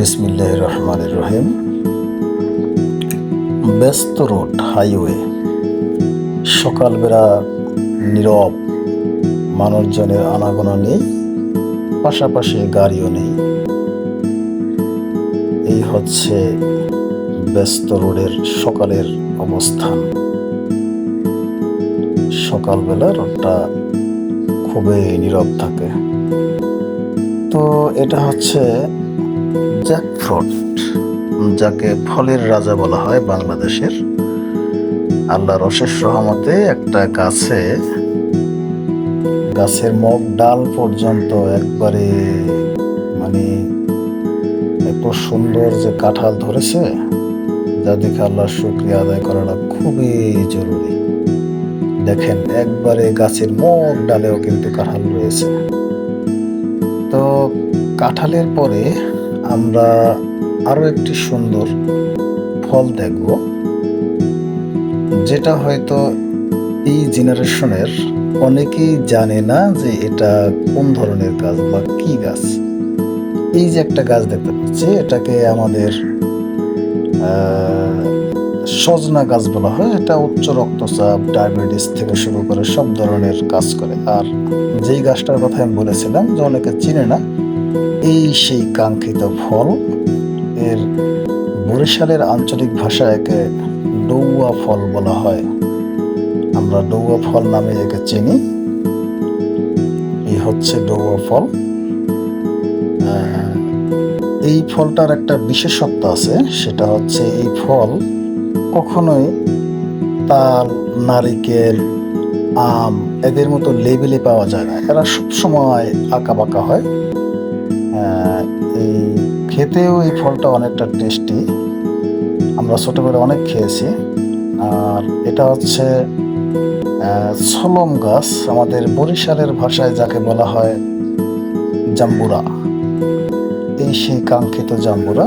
বিসমিল্লাহির রহমানির রহিম। ব্যস্ত রোড, হাইওয়ে, সকালবেলা নীরব, মানুষজনের আনাগোনা নেই, পাশাপাশি গাড়িও নেই। এই হচ্ছে ব্যস্ত রোডের সকালের অবস্থান। সকালবেলা রোডটা খুবই নীরব থাকে। তো এটা হচ্ছে জ্যাকফ্রুট, যাকে ফলের রাজা বলা হয় বাংলাদেশের। আল্লাহর অশেষ রহমতে একটা গাছের মুখ ডাল পর্যন্ত একবারে মানে এত সুন্দর যে কাঁঠাল ধরেছে, যা দেখে আল্লাহর শুকরিয়া আদায় করাটা খুবই জরুরি। দেখেন, একবারে গাছের মুখ ডালেও কিন্তু কাঁঠাল রয়েছে। তো কাঁঠালের পরে আমরা আরো একটি সুন্দর ফল দেখব, যেটা হয়তো এই জেনারেশনের অনেকেই জানে না যে এটা কোন ধরনের গাছ বা কি গাছ। এই যে একটা গাছ দেখতে পাচ্ছি, এটাকে আমাদের সজনা গাছ বলা হয়। এটা উচ্চ রক্তচাপ, ডায়াবেটিস থেকে শুরু করে সব ধরনের কাজ করে। আর যেই গাছটার কথা আমি বলেছিলাম যে অনেকে চিনে না, এই সেই কাঙ্ক্ষিত ফল। এর বরিশালের আঞ্চলিক ভাষায় একে ডৌয়া ফল বলা হয়। আমরা ডৌয়া ফল নামে একে চিনি। এই হচ্ছে ডৌয়া ফল। এই ফলটার একটা বিশেষত্ব আছে, সেটা হচ্ছে এই ফল কখনোই তাল, নারিকেল, আম এদের মতো লেবেলে পাওয়া যায় না। এরা সবসময় আঁকা বাঁকা হয়। এই খেতেও এই ফলটা অনেকটা টেস্টি। আমরা ছোটবেলায় অনেক খেয়েছি। আর এটা হচ্ছে ছলম গাছ, আমাদের বরিশালের ভাষায় যাকে বলা হয় জাম্বুরা। এই সেই কাঙ্ক্ষিত জাম্বুরা।